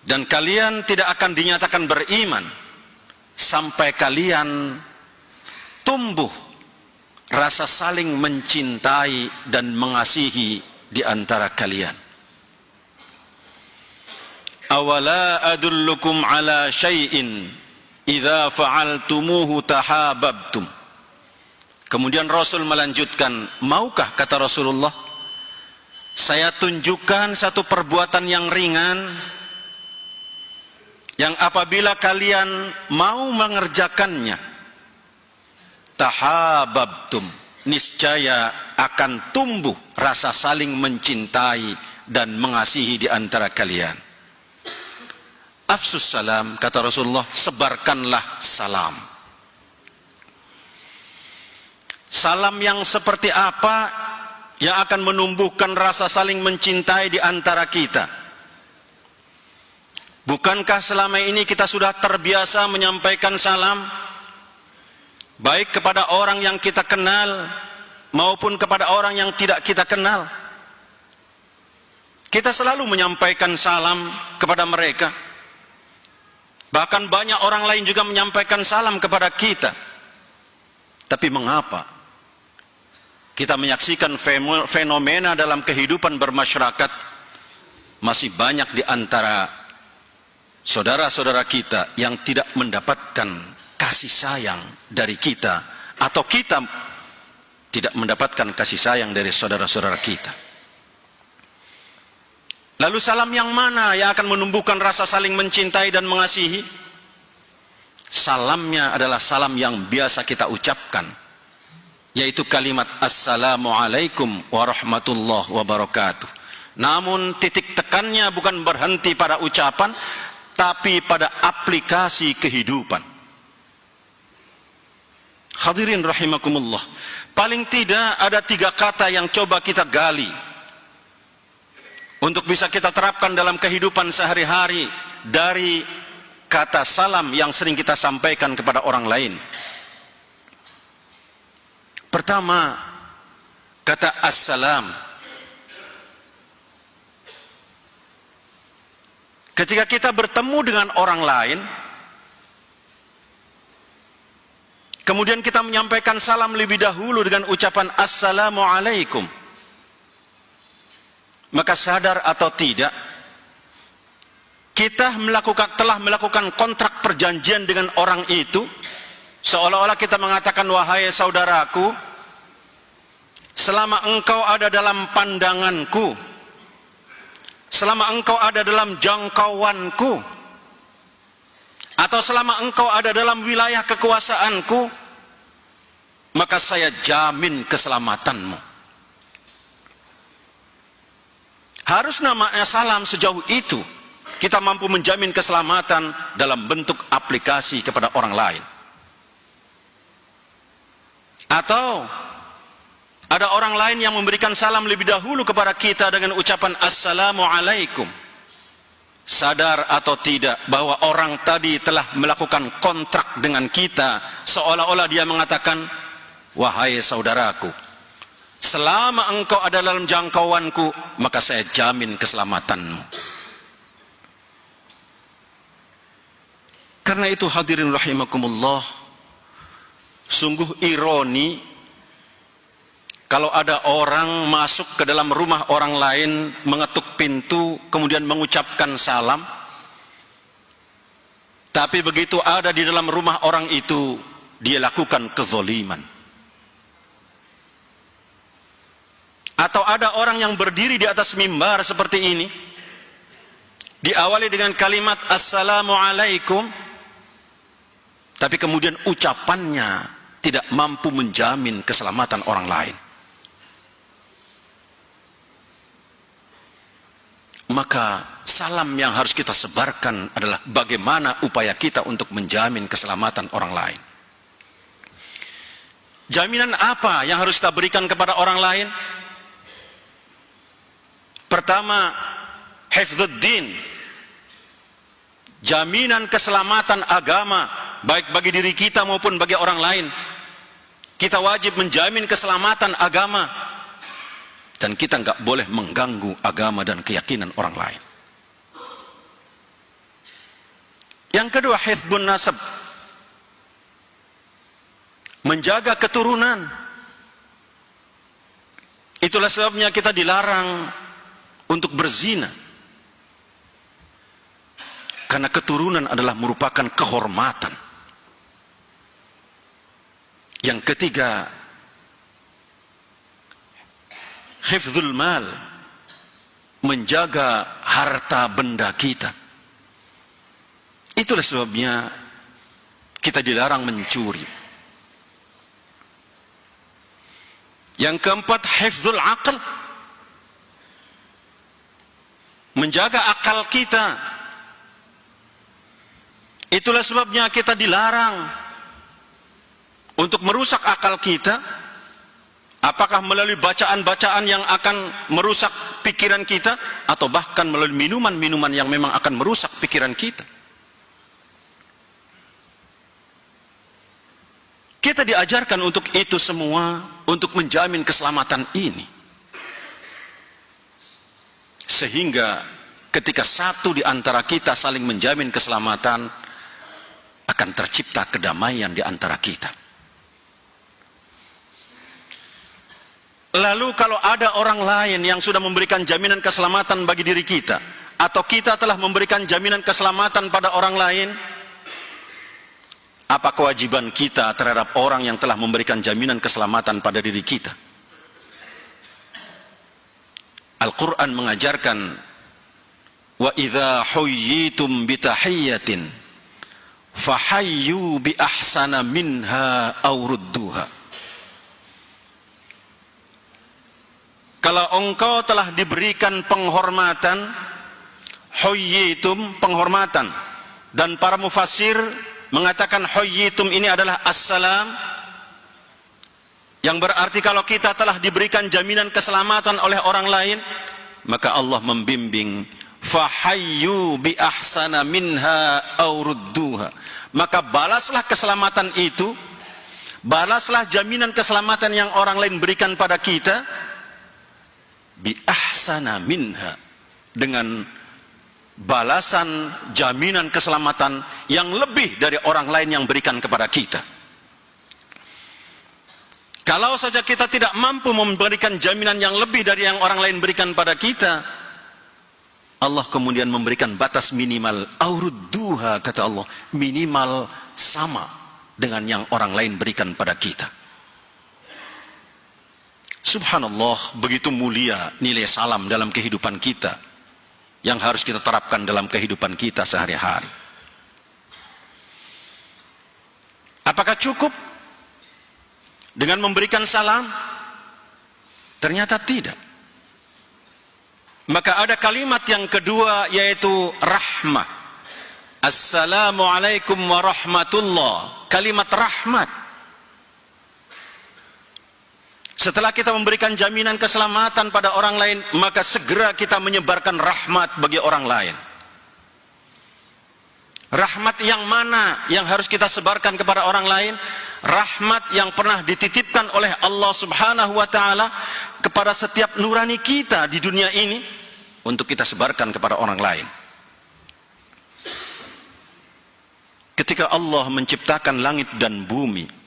Dan kalian tidak akan dinyatakan beriman sampai kalian tumbuh rasa saling mencintai dan mengasihi di antara kalian. Awala adullukum ala syai'in idza fa'altumuhu tahabbtum. Kemudian Rasul melanjutkan, maukah, kata Rasulullah, saya tunjukkan satu perbuatan yang ringan yang apabila kalian mau mengerjakannya, tahabbtum, niscaya akan tumbuh rasa saling mencintai dan mengasihi di antara kalian. Afsus salam, kata Rasulullah, sebarkanlah salam. Salam yang seperti apa yang akan menumbuhkan rasa saling mencintai di antara kita? Bukankah selama ini kita sudah terbiasa menyampaikan salam, baik kepada orang yang kita kenal maupun kepada orang yang tidak kita kenal? Kita selalu menyampaikan salam kepada mereka. Bahkan banyak orang lain juga menyampaikan salam kepada kita. Tapi mengapa kita menyaksikan fenomena dalam kehidupan bermasyarakat, masih banyak di antara saudara-saudara kita yang tidak mendapatkan kasih sayang dari kita, atau kita tidak mendapatkan kasih sayang dari saudara-saudara kita? Lalu salam yang mana yang akan menumbuhkan rasa saling mencintai dan mengasihi? Salamnya adalah salam yang biasa kita ucapkan, yaitu kalimat Assalamualaikum warahmatullahi wabarakatuh. Namun titik tekannya bukan berhenti pada ucapan, tapi pada aplikasi kehidupan. Hadirin rahimakumullah, paling tidak ada 3 kata yang coba kita gali untuk bisa kita terapkan dalam kehidupan sehari-hari dari kata salam yang sering kita sampaikan kepada orang lain. Pertama, kata assalam. Ketika kita bertemu dengan orang lain, kemudian kita menyampaikan salam lebih dahulu dengan ucapan Assalamualaikum, maka sadar atau tidak, kita telah melakukan kontrak perjanjian dengan orang itu, seolah-olah kita mengatakan, wahai saudaraku, selama engkau ada dalam pandanganku, selama engkau ada dalam jangkauanku, atau selama engkau ada dalam wilayah kekuasaanku, maka saya jamin keselamatanmu. Harus namanya salam sejauh itu kita mampu menjamin keselamatan dalam bentuk aplikasi kepada orang lain. Atau ada orang lain yang memberikan salam lebih dahulu kepada kita dengan ucapan Assalamualaikum. Sadar atau tidak bahwa orang tadi telah melakukan kontrak dengan kita, seolah-olah dia mengatakan, wahai saudaraku, selama engkau ada dalam jangkauanku, maka saya jamin keselamatanmu. Karena itu hadirin rahimakumullah, sungguh ironi kalau ada orang masuk ke dalam rumah orang lain, mengetuk pintu, kemudian mengucapkan salam, tapi begitu ada di dalam rumah orang itu, dia lakukan kezoliman. Atau ada orang yang berdiri di atas mimbar seperti ini, diawali dengan kalimat Assalamualaikum, tapi kemudian ucapannya tidak mampu menjamin keselamatan orang lain. Maka salam yang harus kita sebarkan adalah bagaimana upaya kita untuk menjamin keselamatan orang lain. Jaminan apa yang harus kita berikan kepada orang lain? Pertama, hifdzuddin, jaminan keselamatan agama, baik bagi diri kita maupun bagi orang lain. Kita wajib menjamin keselamatan agama, dan kita nggak boleh mengganggu agama dan keyakinan orang lain. Yang kedua, hifdzun nasab, menjaga keturunan. Itulah sebabnya kita dilarang untuk berzina, karena keturunan adalah merupakan kehormatan. Yang ketiga, hifdzul mal, menjaga harta benda kita. Itulah sebabnya kita dilarang mencuri. Yang keempat, hifdzul aql, menjaga akal kita. Itulah sebabnya kita dilarang untuk merusak akal kita, apakah melalui bacaan-bacaan yang akan merusak pikiran kita, atau bahkan melalui minuman-minuman yang memang akan merusak pikiran kita. Kita diajarkan untuk itu semua, untuk menjamin keselamatan ini. Sehingga ketika satu di antara kita saling menjamin keselamatan, akan tercipta kedamaian di antara kita. Lalu kalau ada orang lain yang sudah memberikan jaminan keselamatan bagi diri kita, atau kita telah memberikan jaminan keselamatan pada orang lain, apa kewajiban kita terhadap orang yang telah memberikan jaminan keselamatan pada diri kita? Al-Quran mengajarkan, wa idza huyyitum bitahiyyatin fahayyu bi ahsana minha aw rudduha. Kalau engkau telah diberikan penghormatan, huyyitum, penghormatan, dan para mufassir mengatakan huyyitum ini adalah assalam, yang berarti kalau kita telah diberikan jaminan keselamatan oleh orang lain, maka Allah membimbing, fahayyu bi ahsana minha aw rudduha, maka balaslah keselamatan itu, balaslah jaminan keselamatan yang orang lain berikan pada kita, bi ahsana minha, dengan balasan jaminan keselamatan yang lebih dari orang lain yang berikan kepada kita. Kalau saja kita tidak mampu memberikan jaminan yang lebih dari yang orang lain berikan pada kita, Allah kemudian memberikan batas minimal, aurudduha, kata Allah, minimal sama dengan yang orang lain berikan pada kita. Subhanallah, begitu mulia nilai salam dalam kehidupan kita, yang harus kita terapkan dalam kehidupan kita sehari-hari. Apakah cukup dengan memberikan salam? Ternyata tidak. Maka ada kalimat yang kedua, yaitu rahmah. Assalamualaikum warahmatullah. Kalimat rahmat. Setelah kita memberikan jaminan keselamatan pada orang lain, maka segera kita menyebarkan rahmat bagi orang lain. Rahmat yang mana yang harus kita sebarkan kepada orang lain? Rahmat yang pernah dititipkan oleh Allah Subhanahu wa ta'ala kepada setiap nurani kita di dunia ini, untuk kita sebarkan kepada orang lain. Ketika Allah menciptakan langit dan bumi,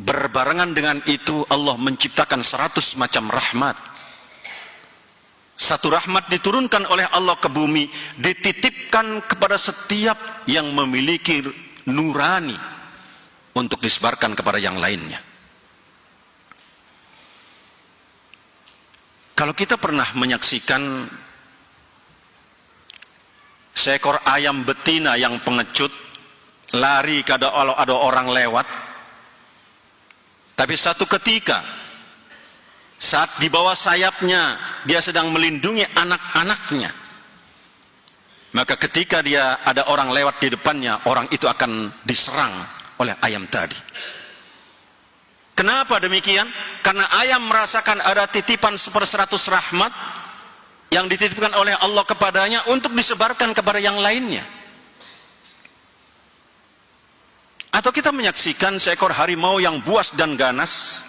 berbarengan dengan itu Allah menciptakan 100 macam rahmat. Satu rahmat diturunkan oleh Allah ke bumi, dititipkan kepada setiap yang memiliki nurani untuk disebarkan kepada yang lainnya. Kalau kita pernah menyaksikan seekor ayam betina yang pengecut, lari kalau ada orang lewat, tapi satu ketika saat di bawah sayapnya dia sedang melindungi anak-anaknya, maka ketika dia ada orang lewat di depannya, orang itu akan diserang oleh ayam tadi. Kenapa demikian? Karena ayam merasakan ada titipan 100 rahmat yang dititipkan oleh Allah kepadanya untuk disebarkan kepada yang lainnya. Atau kita menyaksikan seekor harimau yang buas dan ganas,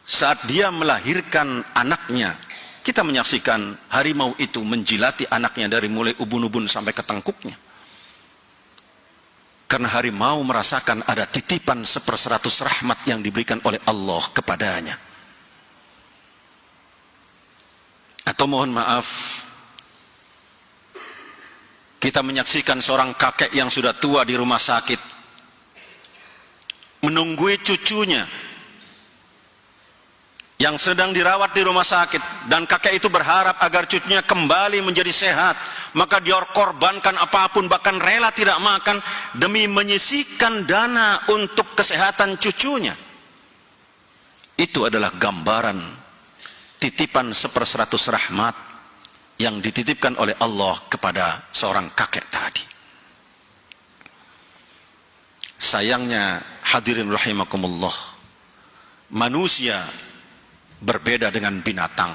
saat dia melahirkan anaknya, kita menyaksikan harimau itu menjilati anaknya dari mulai ubun-ubun sampai ke tengkuknya. Karena harimau merasakan ada titipan 1/100 rahmat yang diberikan oleh Allah kepadanya. Atau mohon maaf, kita menyaksikan seorang kakek yang sudah tua di rumah sakit, menunggui cucunya yang sedang dirawat di rumah sakit, dan kakek itu berharap agar cucunya kembali menjadi sehat, maka dia korbankan apapun, bahkan rela tidak makan demi menyisihkan dana untuk kesehatan cucunya. Itu adalah gambaran titipan 1/100 rahmat yang dititipkan oleh Allah kepada seorang kakek tadi. Sayangnya hadirin rahimakumullah, manusia berbeda dengan binatang.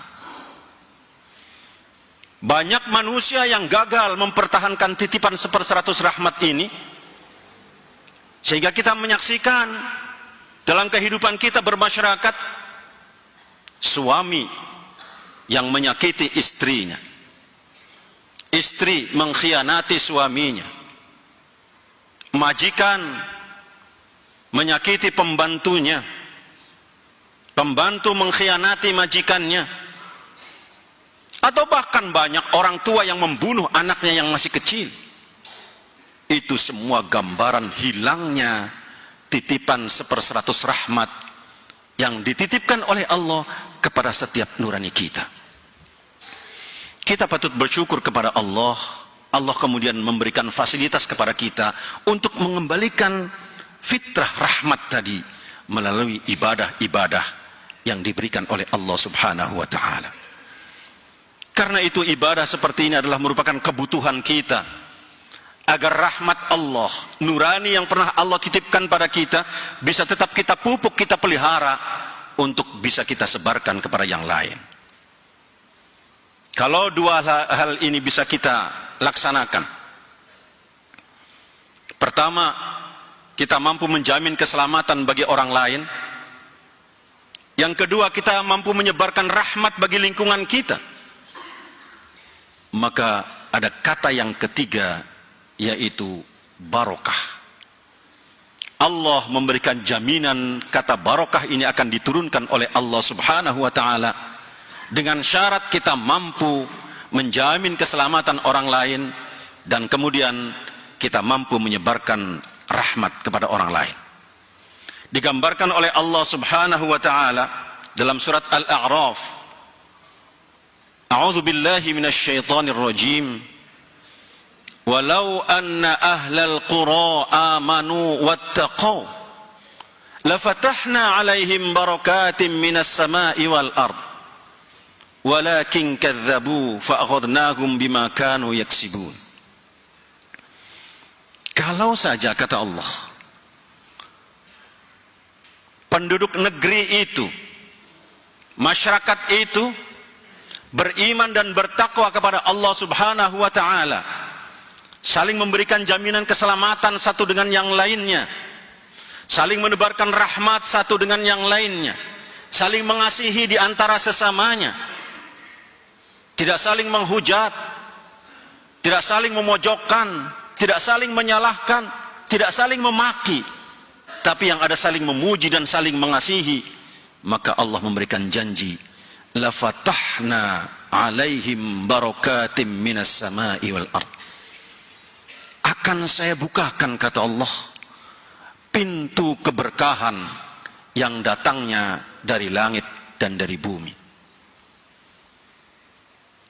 Banyak manusia yang gagal mempertahankan titipan 1/100 rahmat ini, sehingga kita menyaksikan dalam kehidupan kita bermasyarakat, suami yang menyakiti istrinya, istri mengkhianati suaminya, majikan menyakiti pembantunya, pembantu mengkhianati majikannya, atau bahkan banyak orang tua yang membunuh anaknya yang masih kecil. Itu semua gambaran hilangnya titipan 1/100 rahmat yang dititipkan oleh Allah kepada setiap nurani kita. Kita patut bersyukur kepada Allah. Allah kemudian memberikan fasilitas kepada kita untuk mengembalikan fitrah rahmat tadi melalui ibadah-ibadah yang diberikan oleh Allah Subhanahu wa ta'ala. Karena itu ibadah seperti ini adalah merupakan kebutuhan kita, agar rahmat Allah, nurani yang pernah Allah titipkan pada kita, bisa tetap kita pupuk, kita pelihara, untuk bisa kita sebarkan kepada yang lain. Kalau dua hal ini bisa kita laksanakan, pertama, kita mampu menjamin keselamatan bagi orang lain. Yang kedua, kita mampu menyebarkan rahmat bagi lingkungan kita. Maka ada kata yang ketiga, yaitu barokah. Allah memberikan jaminan kata barokah ini akan diturunkan oleh Allah Subhanahu wa ta'ala, dengan syarat kita mampu menjamin keselamatan orang lain, dan kemudian kita mampu menyebarkan rahmat kepada orang lain. Digambarkan oleh Allah Subhanahu wa ta'ala dalam surat Al-A'raf, A'udzu billahi minasy syaithanir rajim, walau anna ahlal qura amanu wattaqau lafatahna 'alaihim barakatin minas sama'i wal ard walakin kadzdzabu fa'akhadnahum bima kanu yaksibun. Kalau saja, kata Allah, penduduk negeri itu, masyarakat itu beriman dan bertakwa kepada Allah Subhanahu wa ta'ala, saling memberikan jaminan keselamatan satu dengan yang lainnya, saling menebarkan rahmat satu dengan yang lainnya, saling mengasihi di antara sesamanya, tidak saling menghujat, tidak saling memojokkan, tidak saling menyalahkan, tidak saling memaki, tapi yang ada saling memuji dan saling mengasihi, maka Allah memberikan janji, la fatahna 'alaihim barakatim minas sama'i wal ard. Akan saya bukakan, kata Allah, pintu keberkahan yang datangnya dari langit dan dari bumi.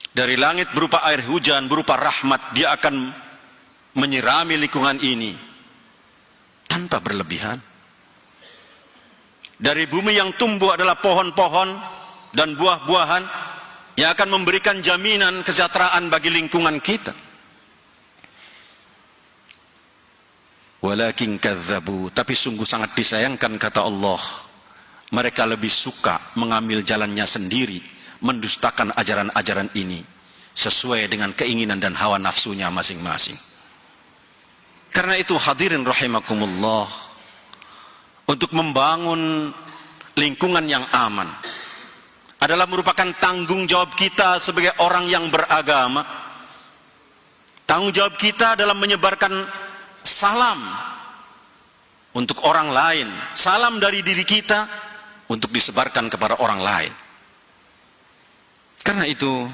Dari langit berupa air hujan, berupa rahmat, dia akan menyirami lingkungan ini tanpa berlebihan. Dari bumi yang tumbuh adalah pohon-pohon dan buah-buahan yang akan memberikan jaminan kesejahteraan bagi lingkungan kita. Walakin kadzdzabu, tapi sungguh sangat disayangkan, kata Allah, mereka lebih suka mengambil jalannya sendiri, mendustakan ajaran-ajaran ini sesuai dengan keinginan dan hawa nafsunya masing-masing. Karena itu hadirin rahimakumullah, untuk membangun lingkungan yang aman, adalah merupakan tanggung jawab kita sebagai orang yang beragama. Tanggung jawab kita dalam menyebarkan salam untuk orang lain, salam dari diri kita untuk disebarkan kepada orang lain. Karena itu,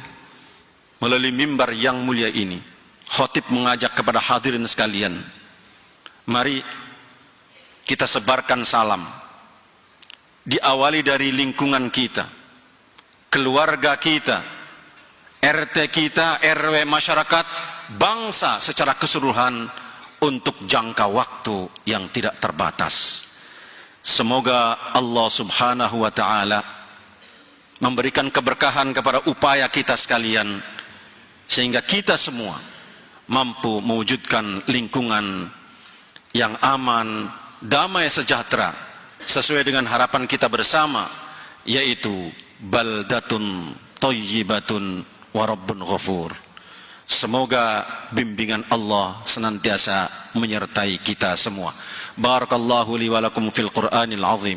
melalui mimbar yang mulia ini, khatib mengajak kepada hadirin sekalian, mari kita sebarkan salam. Diawali dari lingkungan kita, keluarga kita, RT kita, RW masyarakat, bangsa secara keseluruhan untuk jangka waktu yang tidak terbatas. Semoga Allah Subhanahu wa ta'ala memberikan keberkahan kepada upaya kita sekalian, sehingga kita semua mampu mewujudkan lingkungan yang aman, damai, sejahtera, sesuai dengan harapan kita bersama, yaitu baldatun thayyibatun wa rabbun ghafur. Semoga bimbingan Allah senantiasa menyertai kita semua. Barakallahu li wa lakum fil Qur'anil azim.